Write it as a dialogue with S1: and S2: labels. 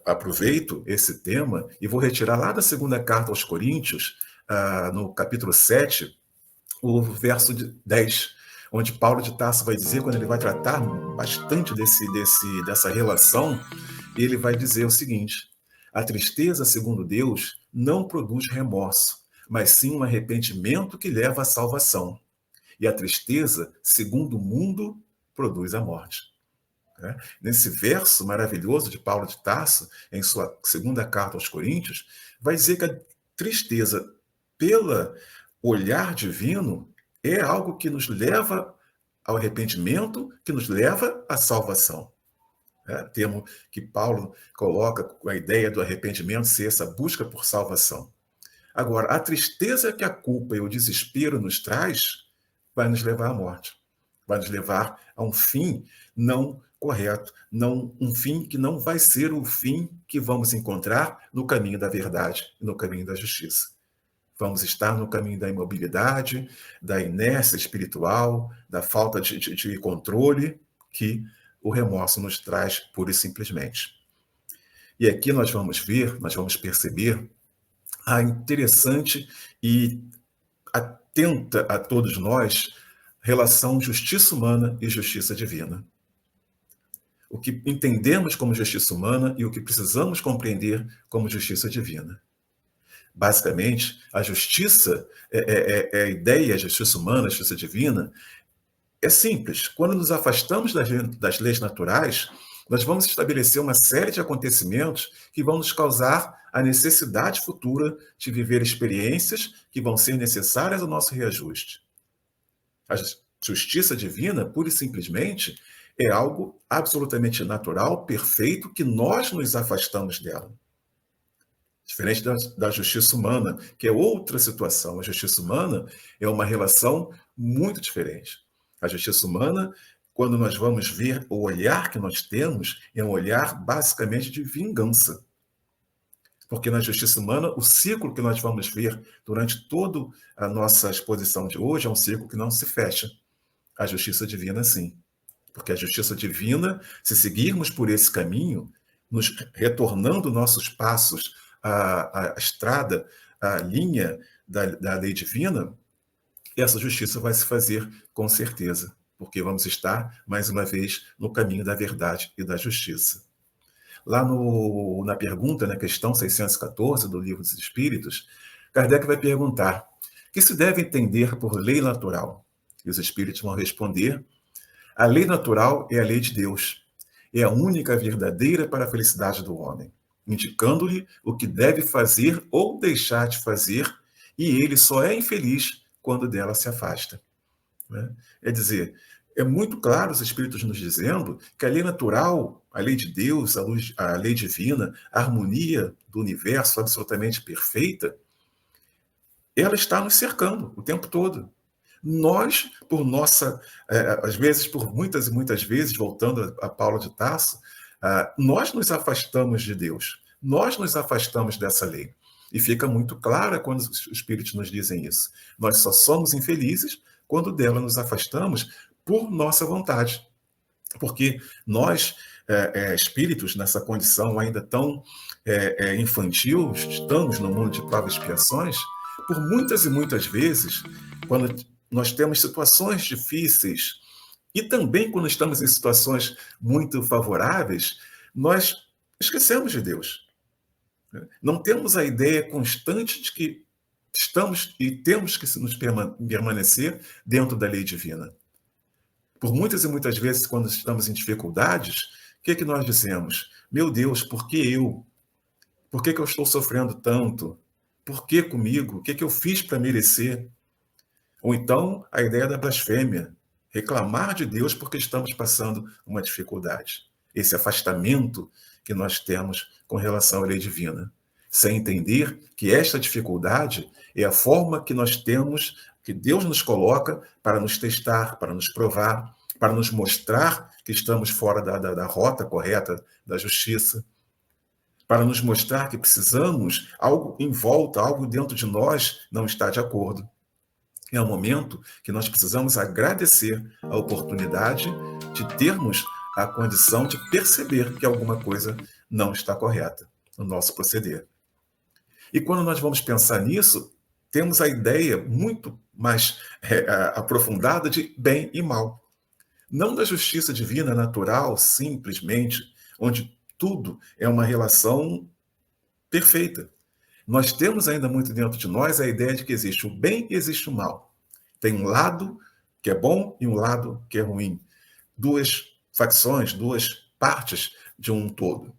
S1: aproveito esse tema e vou retirar lá da segunda carta aos Coríntios, no capítulo 7, o verso 10, onde Paulo de Tarso vai dizer, quando ele vai tratar bastante dessa relação, ele vai dizer o seguinte: a tristeza, segundo Deus, não produz remorso, mas sim um arrependimento que leva à salvação. E a tristeza, segundo o mundo, produz a morte. Nesse verso maravilhoso de Paulo de Tarso, em sua segunda carta aos Coríntios, vai dizer que a tristeza, pelo olhar divino, é algo que nos leva ao arrependimento, que nos leva à salvação. Termo que Paulo coloca com a ideia do arrependimento ser essa busca por salvação. Agora, a tristeza que a culpa e o desespero nos traz vai nos levar à morte, vai nos levar a um fim não correto, um fim que não vai ser o fim que vamos encontrar no caminho da verdade e no caminho da justiça. Vamos estar no caminho da imobilidade, da inércia espiritual, da falta de controle que o remorso nos traz pura e simplesmente. E aqui nós vamos perceber a interessante e atenta a todos nós relação justiça humana e justiça divina. O que entendemos como justiça humana e o que precisamos compreender como justiça divina. Basicamente, a justiça, a ideia, a justiça humana, a justiça divina, é simples. Quando nos afastamos das leis naturais, nós vamos estabelecer uma série de acontecimentos que vão nos causar a necessidade futura de viver experiências que vão ser necessárias ao nosso reajuste. A justiça divina, pura e simplesmente, é algo absolutamente natural, perfeito, que nós nos afastamos dela. Diferente da justiça humana, que é outra situação. A justiça humana é uma relação muito diferente. A justiça humana, quando nós vamos ver o olhar que nós temos, é um olhar basicamente de vingança. Porque na justiça humana, o ciclo que nós vamos ver durante toda a nossa exposição de hoje é um ciclo que não se fecha. A justiça divina, sim. Porque a justiça divina, se seguirmos por esse caminho, nos retornando nossos passos à estrada, à linha da lei divina, essa justiça vai se fazer com certeza, porque vamos estar, mais uma vez, no caminho da verdade e da justiça. Lá na pergunta, na questão 614 do Livro dos Espíritos, Kardec vai perguntar: o que se deve entender por lei natural? E os espíritos vão responder: a lei natural é a lei de Deus. É a única verdadeira para a felicidade do homem, indicando-lhe o que deve fazer ou deixar de fazer, e ele só é infeliz quando dela se afasta. É dizer, é muito claro os espíritos nos dizendo que a lei natural, a lei de Deus, a lei divina, a harmonia do universo absolutamente perfeita, ela está nos cercando o tempo todo. Nós, às vezes, por muitas e muitas vezes, voltando a Paulo de Tarso, nós nos afastamos de Deus, nós nos afastamos dessa lei. E fica muito clara quando os espíritos nos dizem isso. Nós só somos infelizes quando dela nos afastamos por nossa vontade. Porque nós, espíritos, nessa condição ainda tão infantil, estamos no mundo de provas e expiações, por muitas e muitas vezes, quando nós temos situações difíceis e também quando estamos em situações muito favoráveis, nós esquecemos de Deus. Não temos a ideia constante de que estamos e temos que nos permanecer dentro da lei divina. Por muitas e muitas vezes, quando estamos em dificuldades, o que nós dizemos? Meu Deus, por que eu? Por que eu estou sofrendo tanto? Por que comigo? O que eu fiz para merecer? Ou então, a ideia da blasfêmia. Reclamar de Deus porque estamos passando uma dificuldade. Esse afastamento que nós temos com relação à lei divina. Sem entender que esta dificuldade é a forma que nós temos, que Deus nos coloca para nos testar, para nos provar, para nos mostrar que estamos fora da rota correta da justiça, para nos mostrar que precisamos, algo em volta, algo dentro de nós não está de acordo. É um momento que nós precisamos agradecer a oportunidade de termos a condição de perceber que alguma coisa não está correta no nosso proceder. E quando nós vamos pensar nisso, temos a ideia muito mais aprofundada de bem e mal. Não da justiça divina natural, simplesmente, onde tudo é uma relação perfeita. Nós temos ainda muito dentro de nós a ideia de que existe o bem e existe o mal. Tem um lado que é bom e um lado que é ruim. Duas facções, duas partes de um todo.